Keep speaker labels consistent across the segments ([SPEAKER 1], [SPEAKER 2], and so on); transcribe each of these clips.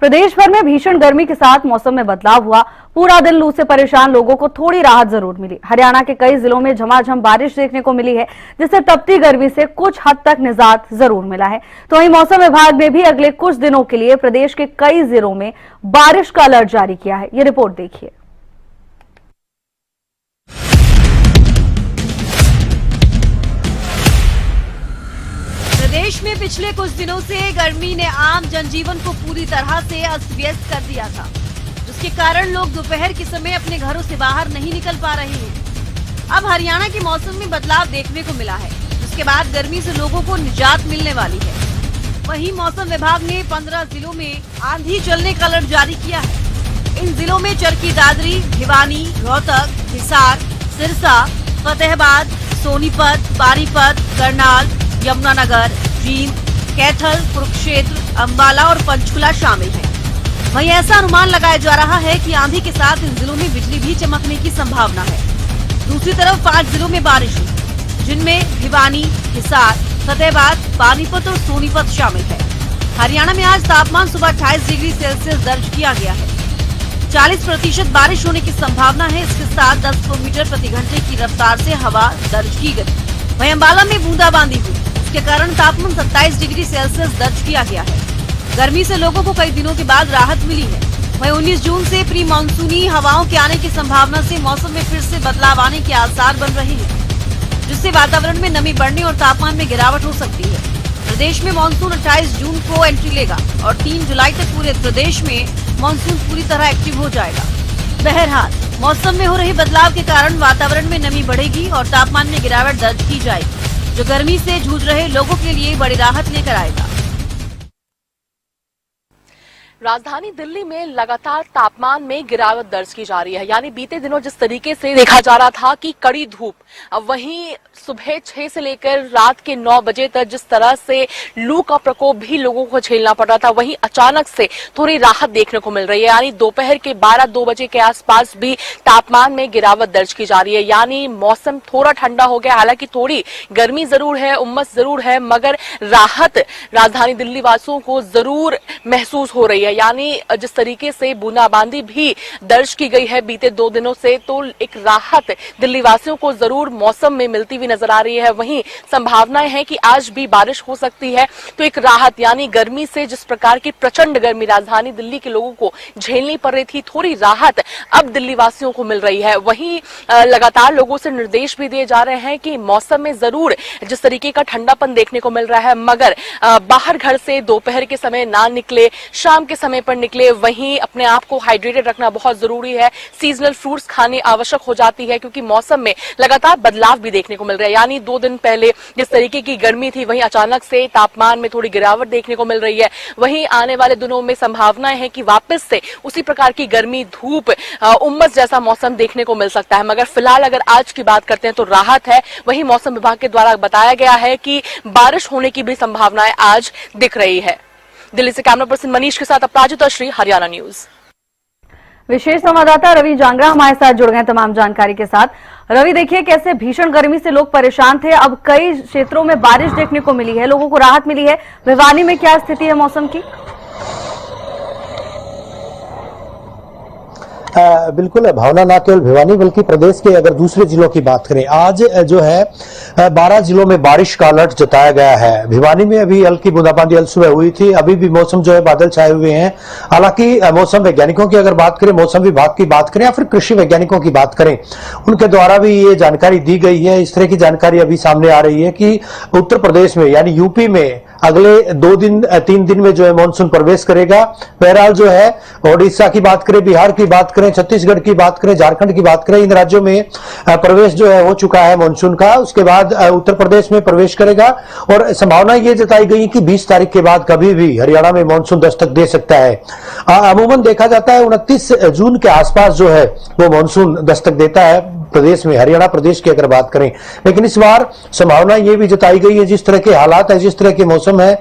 [SPEAKER 1] प्रदेश भर में भीषण गर्मी के साथ मौसम में बदलाव हुआ। पूरा दिन लू से परेशान लोगों को थोड़ी राहत जरूर मिली। हरियाणा के कई जिलों में झमाझम बारिश देखने को मिली है, जिससे तपती गर्मी से कुछ हद तक निजात जरूर मिला है। तो वहीं मौसम विभाग ने भी अगले कुछ दिनों के लिए प्रदेश के कई जिलों में बारिश का अलर्ट जारी किया है। ये रिपोर्ट देखिए।
[SPEAKER 2] प्रदेश में पिछले कुछ दिनों से गर्मी ने आम जनजीवन को पूरी तरह से अस्त व्यस्त कर दिया था, जिसके कारण लोग दोपहर के समय अपने घरों से बाहर नहीं निकल पा रहे हैं। अब हरियाणा के मौसम में बदलाव देखने को मिला है, जिसके बाद गर्मी से लोगों को निजात मिलने वाली है। वहीं मौसम विभाग ने 15 जिलों में आंधी चलने का अलर्ट जारी किया है। इन जिलों में चरखी दादरी, भिवानी, रोहतक, हिसार, सिरसा, फतेहाबाद, सोनीपत, पानीपत, करनाल, यमुनानगर, जींद, कैथल, कुरुक्षेत्र, अंबाला और पंचकुला शामिल हैं। वहीं ऐसा अनुमान लगाया जा रहा है कि आंधी के साथ इन जिलों में बिजली भी चमकने की संभावना है। दूसरी तरफ 5 जिलों में बारिश हुई, जिनमें भिवानी, हिसार, फतेहाबाद, पानीपत और सोनीपत शामिल है। हरियाणा में आज तापमान सुबह 28 डिग्री सेल्सियस दर्ज किया गया है। 40% बारिश होने की संभावना है। इसके साथ 10 किलोमीटर प्रति घंटे की रफ्तार से हवा दर्ज की गई। वहीं अंबाला में बूंदाबांदी हुई, इसके कारण तापमान 27 डिग्री सेल्सियस दर्ज किया गया है। गर्मी से लोगों को कई दिनों के बाद राहत मिली है। वहीं 19 जून से प्री मानसूनी हवाओं के आने की संभावना से मौसम में फिर से बदलाव आने के आसार बन रहे हैं, जिससे वातावरण में नमी बढ़ने और तापमान में गिरावट हो सकती है। प्रदेश में मानसून 28 जून को एंट्री लेगा और 3 जुलाई तक पूरे प्रदेश में मानसून पूरी तरह एक्टिव हो जाएगा। बहरहाल मौसम में हो रहे बदलाव के कारण वातावरण में नमी बढ़ेगी और तापमान में गिरावट दर्ज की जाएगी, जो गर्मी से जूझ रहे लोगों के लिए बड़ी राहत लेकर आएगा।
[SPEAKER 3] राजधानी दिल्ली में लगातार तापमान में गिरावट दर्ज की जा रही है। यानी बीते दिनों जिस तरीके से देखा जा रहा था कि कड़ी धूप, अब वहीं सुबह 6 से लेकर रात के 9 बजे तक जिस तरह से लू का प्रकोप भी लोगों को झेलना पड़ रहा था, वहीं अचानक से थोड़ी राहत देखने को मिल रही है। यानी दोपहर के 12-2 बजे के आसपास भी तापमान में गिरावट दर्ज की जा रही है। यानी मौसम थोड़ा ठंडा हो गया। हालांकि थोड़ी गर्मी जरूर है, उमस जरूर है, मगर राहत राजधानी दिल्ली वासियों को जरूर महसूस हो रही है। यानी जिस तरीके से बूंदाबांदी भी दर्ज की गई है बीते 2 दिनों से, तो एक राहत दिल्ली वासियों को जरूर मौसम में मिलती हुई नजर आ रही है। वहीं संभावनाएं हैं कि आज भी बारिश हो सकती है, तो एक राहत, यानी गर्मी से जिस प्रकार की प्रचंड गर्मी राजधानी दिल्ली के लोगों को झेलनी पड़ रही थी, थोड़ी राहत अब दिल्ली वासियों को मिल रही है। वहीं लगातार लोगों से निर्देश भी दिए जा रहे हैं कि मौसम में जरूर जिस तरीके का ठंडापन देखने को मिल रहा है, मगर बाहर घर से दोपहर के समय ना निकले, शाम के समय पर निकले। वहीं अपने आप को हाइड्रेटेड रखना बहुत जरूरी है। सीजनल फ्रूट्स खाने आवश्यक हो जाती है, क्योंकि मौसम में लगातार बदलाव भी देखने को मिल रहा है। यानी 2 दिन पहले जिस तरीके की गर्मी थी, वहीं अचानक से तापमान में थोड़ी गिरावट देखने को मिल रही है। वहीं आने वाले दिनों में संभावनाएं हैं कि वापस से उसी प्रकार की गर्मी, धूप, उमस जैसा मौसम देखने को मिल सकता है। मगर फिलहाल अगर आज की बात करते हैं तो राहत है। वहीं मौसम विभाग के द्वारा बताया गया है कि बारिश होने की भी संभावनाएं आज दिख रही है। दिल्ली से कैमरा पर्सन मनीष के साथ अपराजिता श्री, हरियाणा न्यूज।
[SPEAKER 1] विशेष संवाददाता रवि जांगरा हमारे साथ जुड़ गए तमाम जानकारी के साथ। रवि, देखिए कैसे भीषण गर्मी से लोग परेशान थे, अब कई क्षेत्रों में बारिश देखने को मिली है, लोगों को राहत मिली है। भिवानी में क्या स्थिति है मौसम की?
[SPEAKER 4] बिल्कुल भावना, ना केवल भिवानी बल्कि प्रदेश के अगर दूसरे जिलों की बात करें, आज जो है 12 जिलों में बारिश का अलर्ट जताया गया है। भिवानी में अभी हल्की बूंदाबांदी अल सुबह हुई थी, अभी भी मौसम जो है बादल छाए हुए हैं। हालांकि मौसम वैज्ञानिकों की अगर बात करें, मौसम विभाग की बात करें या फिर कृषि वैज्ञानिकों की बात करें, उनके द्वारा भी ये जानकारी दी गई है। इस तरह की जानकारी अभी सामने आ रही है कि उत्तर प्रदेश में यानी यूपी में अगले 3 दिन में जो है मानसून प्रवेश करेगा। बहरहाल जो है ओडिशा की बात करें, बिहार की बात करें, छत्तीसगढ़ की बात करें, झारखंड की बात करें, इन राज्यों में प्रवेश जो है हो चुका है मानसून का। उसके बाद उत्तर प्रदेश में प्रवेश करेगा और संभावना ये जताई गई कि 20 तारीख के बाद कभी भी हरियाणा में मानसून दस्तक दे सकता है। अमूमन देखा जाता है 29 जून के आसपास जो है वो मानसून दस्तक देता है प्रदेश में, हरियाणा प्रदेश की अगर बात करें। लेकिन इस बार संभावना ये भी जताई गई है, जिस तरह के हालात है, जिस तरह के मौसम है,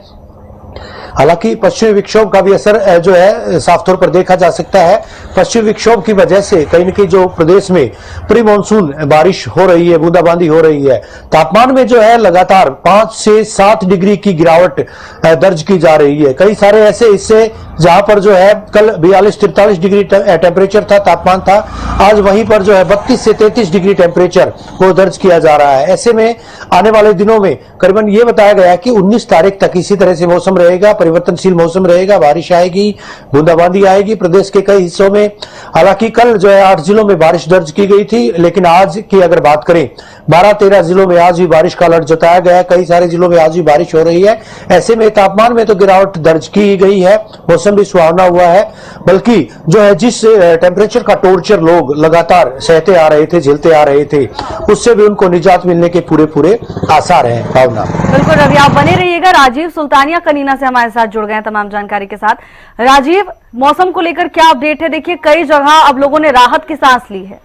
[SPEAKER 4] हालांकि पश्चिमी विक्षोभ का भी असर जो है साफ तौर पर देखा जा सकता है। पश्चिमी विक्षोभ की वजह से कहीं न कहीं जो प्रदेश में प्री मानसून बारिश हो रही है, बूंदाबांदी हो रही है, तापमान में जो है लगातार 5 से 7 डिग्री की गिरावट दर्ज की जा रही है। कई सारे ऐसे हिस्से जहां पर जो है कल 42-43 डिग्री टेम्परेचर था, तापमान था, आज वहीं पर जो है 32 से 33 डिग्री टेम्परेचर को दर्ज किया जा रहा है। ऐसे में आने वाले दिनों में करीबन ये बताया गया है कि 19 तारीख तक इसी तरह से मौसम रहेगा, परिवर्तनशील मौसम रहेगा, बारिश आएगी, बूंदाबांदी आएगी प्रदेश के कई हिस्सों में। हालांकि कल जो है 8 जिलों में बारिश दर्ज की गई थी, लेकिन आज की अगर बात करें 12-13 जिलों में आज भी बारिश का अलर्ट जताया गया है। कई सारे जिलों में आज भी बारिश हो रही है। ऐसे में तापमान में तो गिरावट दर्ज की गई है, मौसम भी सुहावना हुआ है, बल्कि जो है जिस टेम्परेचर का टॉर्चर लोग लगातार सहते आ रहे थे, झेलते आ रहे थे, उससे भी उनको निजात मिलने के पूरे आसार हैं। भावना,
[SPEAKER 1] बिल्कुल रवि, आप बने रहिएगा। राजीव सुल्तानिया कनीना से हमारे साथ जुड़ गए हैं तमाम जानकारी के साथ। राजीव, मौसम को लेकर क्या अपडेट है? देखिए कई जगह अब लोगों ने राहत की सांस ली है।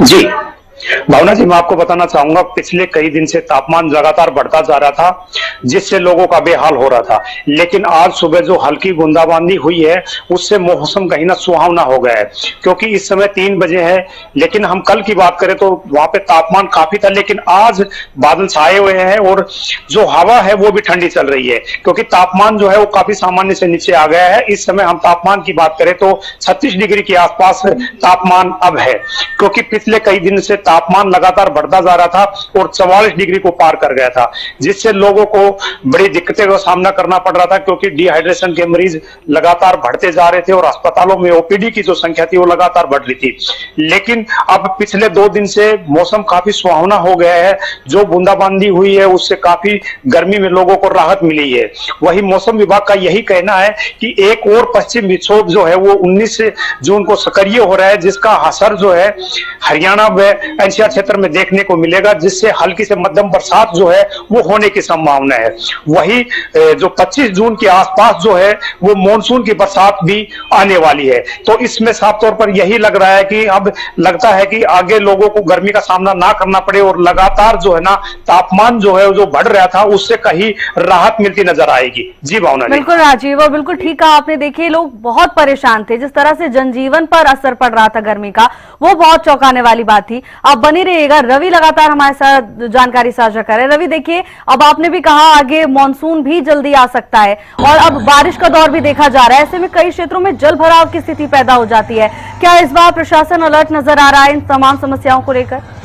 [SPEAKER 5] जी भावना जी, मैं आपको बताना चाहूंगा, पिछले कई दिन से तापमान लगातार बढ़ता जा रहा था, जिससे लोगों का बेहाल हो रहा था। लेकिन आज सुबह जो हल्की बूंदाबांदी हुई है, उससे मौसम कहीं ना सुहावना हो गया है। क्योंकि इस समय 3 बजे है, लेकिन हम कल की बात करें तो वहां पे तापमान काफी था, लेकिन आज बादल छाए हुए हैं और जो हवा है वो भी ठंडी चल रही है, क्योंकि तापमान जो है वो काफी सामान्य से नीचे आ गया है। इस समय हम तापमान की बात करें तो 36 डिग्री के आसपास तापमान अब है, क्योंकि पिछले कई दिन से तापमान लगातार बढ़ता जा रहा था और 44 डिग्री को पार कर गया था, जिससे लोगों को बड़ी दिक्कतें का सामना करना पड़ रहा था, क्योंकि डिहाइड्रेशन के मरीज लगातार बढ़ते जा रहे थे और अस्पतालों में ओपीडी की जो संख्या थी वो लगातार बढ़ रही थी। लेकिन अब पिछले 2 दिन से मौसम काफी सुहावना हो गया है। जो बूंदाबांदी हुई है उससे काफी गर्मी में लोगों को राहत मिली है। वही मौसम विभाग का यही कहना है कि एक और पश्चिम विक्षोभ जो है वो 19 जून को सक्रिय हो रहा है, जिसका असर जो है हरियाणा व एनसीआर क्षेत्र में देखने को मिलेगा, जिससे हल्की से मध्यम बरसात जो है वो होने की संभावना है। वही जो 25 जून के आसपास जो है वो मानसून की बरसात भी आने वाली है। तो इसमें साफ तौर पर यही लग रहा है कि अब लगता है कि आगे लोगों को गर्मी का सामना ना करना पड़े और लगातार जो है ना तापमान जो है जो बढ़ रहा था उससे कहीं राहत मिलती नजर आएगी। जी भावना,
[SPEAKER 1] बिल्कुल राजीव, और बिल्कुल ठीक कहा आपने। देखिए लोग बहुत परेशान थे, जिस तरह से जनजीवन पर असर पड़ रहा था गर्मी का, वो बहुत चौंकाने वाली बात थी। आप बने रहिएगा। रवि लगातार हमारे साथ जानकारी साझा कर रहे हैं। रवि, देखिए अब आपने भी कहा आगे मानसून भी जल्दी आ सकता है और अब बारिश का दौर भी देखा जा रहा है। ऐसे में कई क्षेत्रों में जल भराव की स्थिति पैदा हो जाती है। क्या इस बार प्रशासन अलर्ट नजर आ रहा है इन तमाम समस्याओं को लेकर?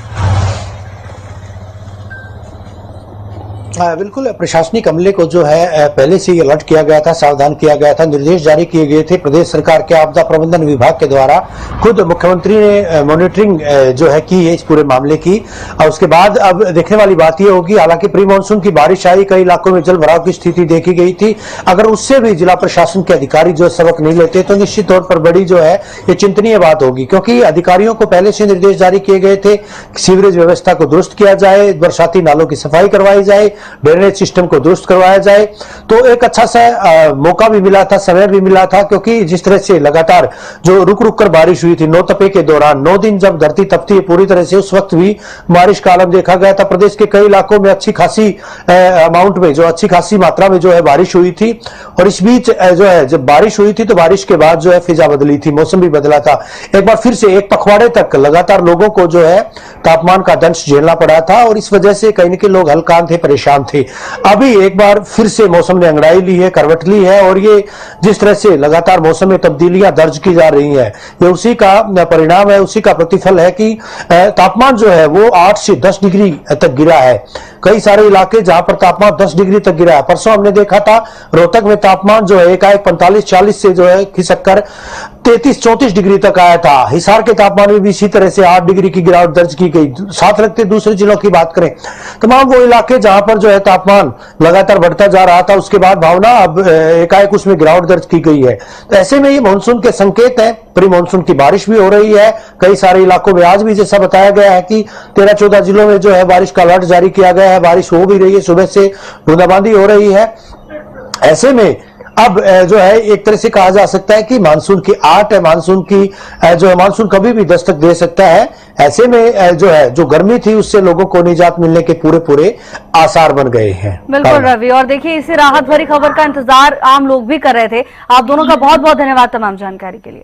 [SPEAKER 4] बिल्कुल, प्रशासनिक अमले को जो है पहले से ही अलर्ट किया गया था, सावधान किया गया था, निर्देश जारी किए गए थे। प्रदेश सरकार के आपदा प्रबंधन विभाग के द्वारा खुद मुख्यमंत्री ने मॉनिटरिंग जो है की है इस पूरे मामले की। और उसके बाद अब देखने वाली बात यह होगी, हालांकि प्री मानसून की बारिश आई, कई इलाकों में जल भराव की स्थिति देखी गई थी। अगर उससे भी जिला प्रशासन के अधिकारी जो सबक नहीं लेते तो निश्चित तौर पर बड़ी जो है ये चिंतनीय बात होगी, क्योंकि अधिकारियों को पहले से निर्देश जारी किए गए थे, सीवरेज व्यवस्था को दुरुस्त किया जाए, बरसाती नालों की सफाई करवाई जाए, ड्रेनेज सिस्टम को दुरुस्त करवाया जाए। तो एक अच्छा सा मौका भी मिला था, समय भी मिला था, क्योंकि जिस तरह से लगातार जो रुक रुक कर बारिश हुई थी 9 तपे के दौरान, 9 दिन जब धरती तपती है पूरी तरह से, उस वक्त भी बारिश का आलम देखा गया था। प्रदेश के कई इलाकों में अच्छी खासी अमाउंट में, जो अच्छी खासी मात्रा में जो है बारिश हुई थी। और इस बीच जो है जब बारिश हुई थी तो बारिश के बाद जो है फिजा बदली थी, मौसम भी बदला था। एक बार फिर से एक पखवाड़े तक लगातार लोगों को जो है तापमान का दंश झेलना पड़ा था और इस वजह से कहीं न कहीं लोग हल्कान थे, परेशान थे। अभी एक बार फिर से मौसम ने अंगड़ाई ली है, करवट ली है और ये जिस तरह से लगातार मौसम में तब्दीलियां दर्ज की जा रही हैं, ये उसी का परिणाम है, उसी का प्रतिफल है कि तापमान जो है वो 8 से 10 डिग्री तक गिरा है। कई सारे इलाके जहां पर तापमान 10 डिग्री तक गिरा है। परसों हमने देखा था रोहतक में तापमान जो है एकाएक 45-40 से जो है खिसक कर 33-34 डिग्री तक आया था। हिसार के तापमान में भी इसी तरह से 8 डिग्री की गिरावट दर्ज की गई। साथ रखते दूसरे जिलों की बात करें, तमाम वो इलाके जहां पर जो है तापमान लगातार बढ़ता जा रहा था, उसके बाद भावना अब एकाएक उसमें गिरावट दर्ज की गई है। तो ऐसे में ये मानसून के संकेत है, प्री मानसून की बारिश भी हो रही है कई सारे इलाकों में। आज भी जैसा बताया गया है कि 13-14 जिलों में जो है बारिश का अलर्ट जारी किया गया है, बारिश हो भी रही है, सुबह से बूंदाबांदी हो रही है। ऐसे में अब जो है एक तरह से कहा जा सकता है कि मानसून की आठ है, मानसून की जो है मानसून कभी भी दस्तक दे सकता है। ऐसे में जो है जो गर्मी थी उससे लोगों को निजात मिलने के पूरे आसार बन गए हैं।
[SPEAKER 1] बिल्कुल रवि, और देखिए इसी राहत भरी खबर का इंतजार आम लोग भी कर रहे थे। आप दोनों का बहुत बहुत धन्यवाद तमाम जानकारी के लिए।